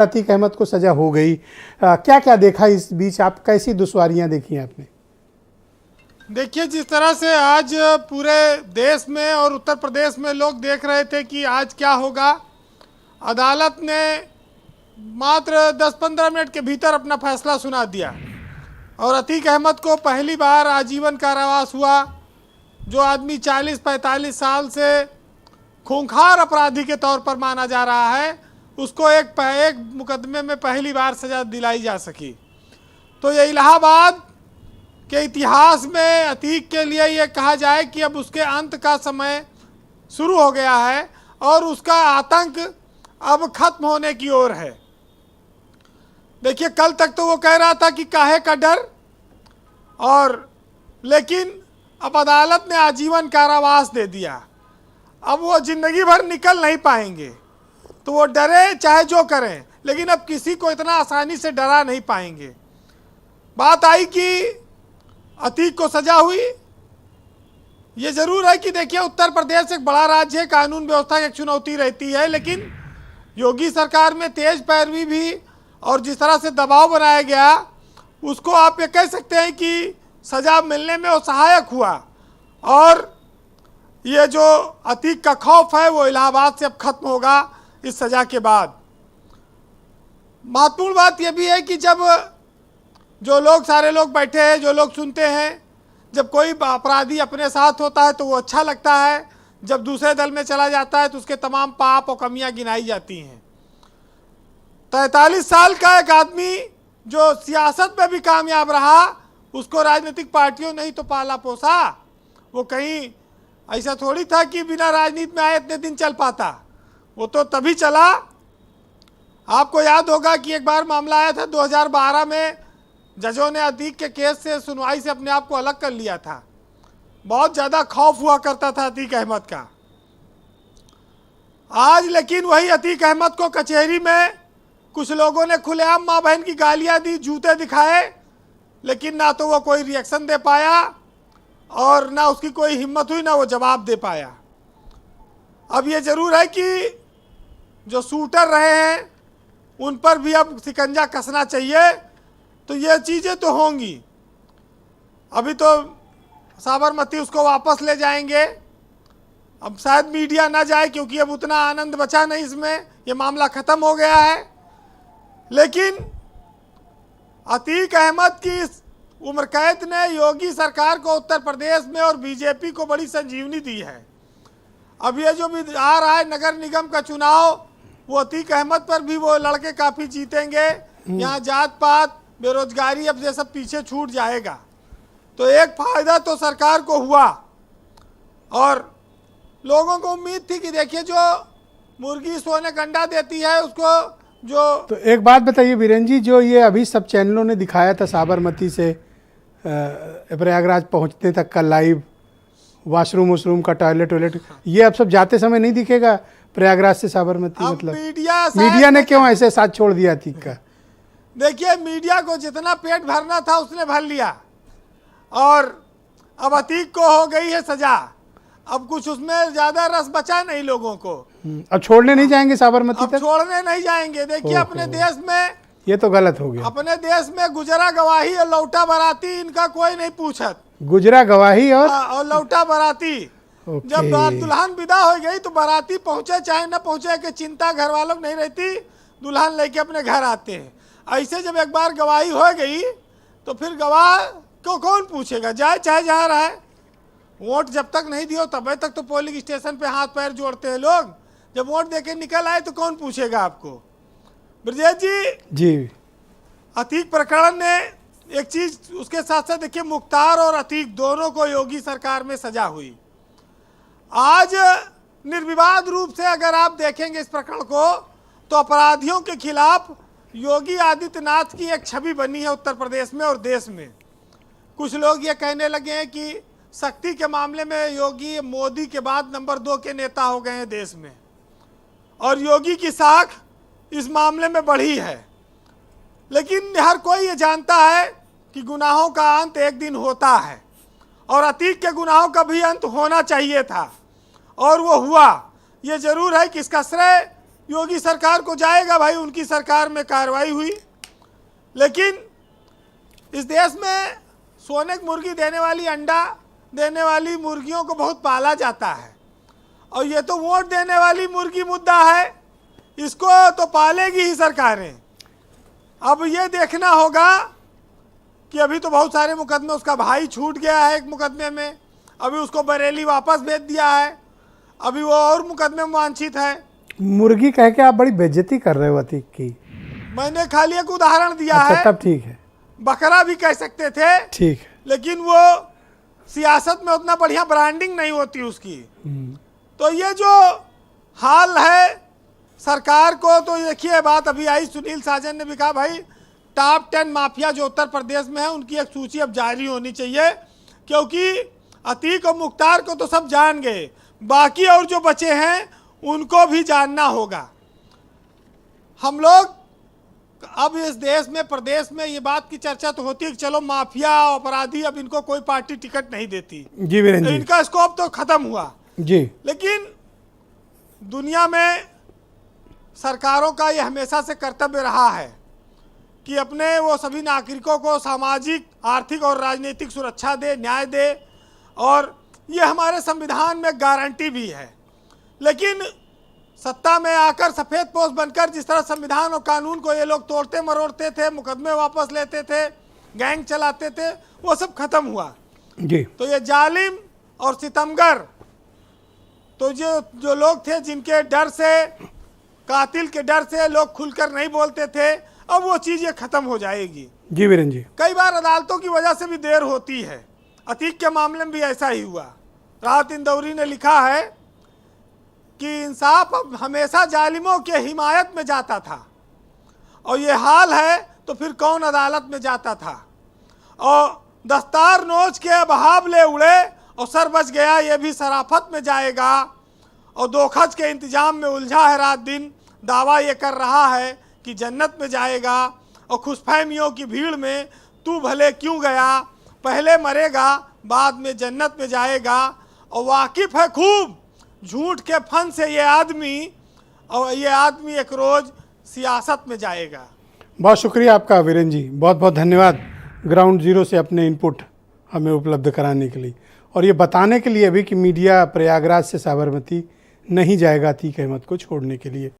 अतीक अहमद को सजा हो गई, क्या क्या देखा इस बीच, आप कैसी दुश्वारियां देखी आपने? देखिए, जिस तरह से आज पूरे देश में और उत्तर प्रदेश में लोग देख रहे थे कि आज क्या होगा, अदालत ने मात्र 10-15 मिनट के भीतर अपना फैसला सुना दिया और अतीक अहमद को पहली बार आजीवन कारावास हुआ। जो आदमी 40-45 साल से खूंखार अपराधी के तौर पर माना जा रहा है, उसको एक मुकदमे में पहली बार सजा दिलाई जा सकी। तो ये इलाहाबाद के इतिहास में अतीक के लिए ये कहा जाए कि अब उसके अंत का समय शुरू हो गया है और उसका आतंक अब खत्म होने की ओर है। देखिए, कल तक तो वो कह रहा था कि काहे का डर, और लेकिन अब अदालत ने आजीवन कारावास दे दिया। अब वो जिंदगी भर निकल नहीं पाएंगे, तो वो डरे चाहे जो करें, लेकिन अब किसी को इतना आसानी से डरा नहीं पाएंगे। बात आई कि अतीक को सजा हुई। ये जरूर है कि देखिए, उत्तर प्रदेश एक बड़ा राज्य है, कानून व्यवस्था की एक चुनौती रहती है, लेकिन योगी सरकार में तेज पैरवी भी और जिस तरह से दबाव बनाया गया, उसको आप ये कह सकते हैं कि सजा मिलने में वो सहायक हुआ। और ये जो अतीक का खौफ है वो इलाहाबाद से अब खत्म होगा इस सजा के बाद। महत्वपूर्ण बात यह भी है कि जब जो लोग सारे लोग बैठे हैं, जो लोग सुनते हैं, जब कोई अपराधी अपने साथ होता है तो वो अच्छा लगता है, जब दूसरे दल में चला जाता है तो उसके तमाम पाप और कमियां गिनाई जाती हैं। 43 साल का एक आदमी जो सियासत में भी कामयाब रहा, उसको राजनीतिक पार्टियों ने ही तो पाला पोसा। वो कहीं ऐसा थोड़ी था कि बिना राजनीति में आए इतने दिन चल पाता, वो तो तभी चला। आपको याद होगा कि एक बार मामला आया था 2012 में, जजों ने अतीक के केस से सुनवाई से अपने आप को अलग कर लिया था। बहुत ज़्यादा खौफ हुआ करता था अतीक अहमद का। आज लेकिन वही अतीक अहमद को कचहरी में कुछ लोगों ने खुलेआम माँ बहन की गालियां दी, जूते दिखाए, लेकिन ना तो वो कोई रिएक्शन दे पाया और ना उसकी कोई हिम्मत हुई, ना वो जवाब दे पाया। अब ये जरूर है कि जो शूटर रहे हैं उन पर भी अब शिकंजा कसना चाहिए। तो ये चीज़ें तो होंगी। अभी तो साबरमती उसको वापस ले जाएंगे, अब शायद मीडिया ना जाए क्योंकि अब उतना आनंद बचा नहीं इसमें, ये मामला ख़त्म हो गया है। लेकिन अतीक अहमद की उम्र कैद ने योगी सरकार को उत्तर प्रदेश में और बीजेपी को बड़ी संजीवनी दी है। अब ये जो भी आ रहा है नगर निगम का चुनाव, वो अतीक अहमद पर भी वो लड़के काफ़ी जीतेंगे। यहाँ जात पात बेरोजगारी अब ये सब पीछे छूट जाएगा। तो एक फायदा तो सरकार को हुआ और लोगों को उम्मीद थी कि देखिए, जो मुर्गी सोने का अंडा देती है उसको जो। तो एक बात बताइए वीरेंद्र जी, जो ये अभी सब चैनलों ने दिखाया था साबरमती से प्रयागराज पहुंचने तक का लाइव, वॉशरूम का टॉयलेट, ये अब सब जाते समय नहीं दिखेगा प्रयागराज से साबरमती? मतलब मीडिया ने क्यों ऐसे साथ छोड़ दिया अतीक का? देखिए, मीडिया को जितना पेट भरना था उसने भर लिया और अब अतीक को हो गई है सजा। अब कुछ उसमें ज्यादा रस बचा नहीं लोगों को। अब छोड़ने नहीं जाएंगे साबरमती तक? छोड़ने नहीं जाएंगे। देखिए, अपने देश में ये तो गलत हो गया। अपने देश में गुजरा गवाही और लौटा बराती, इनका कोई नहीं पूछत। गुजरा गवाही और लौटा बराती। जब दुल्हन विदा हो गई तो बाराती पहुंचे चाहे न पहुंचे कि चिंता घर वालों को नहीं रहती, दुल्हन लेके अपने घर आते हैं। ऐसे जब एक बार गवाही हो गई तो फिर गवाह को कौन पूछेगा, जाए चाहे जहाँ रहे। वोट जब तक नहीं दियो तब तक तो पोलिंग स्टेशन पे हाथ पैर जोड़ते हैं लोग, जब वोट देके निकल आए तो कौन पूछेगा आपको। ब्रजेश जी, अतीक प्रकरण ने एक चीज उसके साथ साथ देखिए, मुख्तार और अतीक दोनों को योगी सरकार में सजा हुई। आज निर्विवाद रूप से अगर आप देखेंगे इस प्रकरण को, तो अपराधियों के खिलाफ योगी आदित्यनाथ की एक छवि बनी है उत्तर प्रदेश में और देश में। कुछ लोग ये कहने लगे हैं कि शक्ति के मामले में योगी मोदी के बाद नंबर 2 के नेता हो गए हैं देश में, और योगी की साख इस मामले में बढ़ी है। लेकिन हर कोई ये जानता है कि गुनाहों का अंत एक दिन होता है, और अतीक के गुनाहों का भी अंत होना चाहिए था और वो हुआ। ये जरूर है कि इसका श्रेय योगी सरकार को जाएगा, भाई उनकी सरकार में कार्रवाई हुई। लेकिन इस देश में सोने की मुर्गी देने वाली, अंडा देने वाली मुर्गियों को बहुत पाला जाता है, और ये तो वोट देने वाली मुर्गी मुद्दा है, इसको तो पालेगी ही सरकारें। अब ये देखना होगा कि अभी तो बहुत सारे मुकदमे, उसका भाई छूट गया है एक मुकदमे में, अभी उसको बरेली वापस भेज दिया है, अभी वो और मुकदमे में वांछित है। मुर्गी कह के आप बड़ी बेइज्जती कर रहे हो अतीक की। मैंने खाली एक उदाहरण दिया अच्छा, है। तब ठीक है। बकरा भी कह सकते थे, ठीक है। लेकिन वो सियासत में उतना बढ़िया ब्रांडिंग नहीं होती उसकी। तो ये जो हाल है सरकार को, तो देखिए बात अभी आई, सुनील साजन ने भी कहा भाई टॉप 10 माफिया जो उत्तर प्रदेश में है उनकी एक सूची अब जारी होनी चाहिए, क्योंकि अतीक और मुख्तार को तो सब जान गए, बाकी और जो बचे हैं उनको भी जानना होगा। हम लोग अब इस देश में, प्रदेश में ये बात की चर्चा तो होती है कि चलो माफिया अपराधी, अब इनको कोई पार्टी टिकट नहीं देती जी वीरेंद्र तो जी। इनका स्कोप तो खत्म हुआ जी। लेकिन दुनिया में सरकारों का ये हमेशा से कर्तव्य रहा है कि अपने वो सभी नागरिकों को सामाजिक, आर्थिक और राजनीतिक सुरक्षा दे, न्याय दे, और ये हमारे संविधान में गारंटी भी है। लेकिन सत्ता में आकर सफ़ेद पोस्ट बनकर जिस तरह संविधान और कानून को ये लोग तोड़ते मरोड़ते थे, मुकदमे वापस लेते थे, गैंग चलाते थे, वो सब खत्म हुआ। जी। तो ये जालिम और सितमगर, तो जो लोग थे जिनके डर से, कातिल के डर से लोग खुलकर नहीं बोलते थे, अब वो चीज़ ये खत्म हो जाएगी। जी वीरेंद्र जी। कई बार अदालतों की वजह से भी देर होती है, अतीक के मामले में भी ऐसा ही हुआ। राहत इंदौरी ने लिखा है कि इंसाफ अब हमेशा जालिमों के हिमायत में जाता था, और ये हाल है तो फिर कौन अदालत में जाता था। और दस्तार नोच के अब हावले उड़े और सर बच गया, ये भी शराफत में जाएगा। और दोखज के इंतजाम में उलझा है रात दिन, दावा ये कर रहा है कि जन्नत में जाएगा। और खुशफहमियों की भीड़ में तू भले क्यों गया, पहले मरेगा बाद में जन्नत में जाएगा। और वाकिफ़ है खूब झूठ के फन से ये आदमी, और ये आदमी एक रोज़ सियासत में जाएगा। बहुत शुक्रिया आपका वीरेंद्र जी, बहुत बहुत धन्यवाद ग्राउंड जीरो से अपने इनपुट हमें उपलब्ध कराने के लिए, और ये बताने के लिए भी कि मीडिया प्रयागराज से साबरमती नहीं जाएगा अतीक अहमद को छोड़ने के लिए।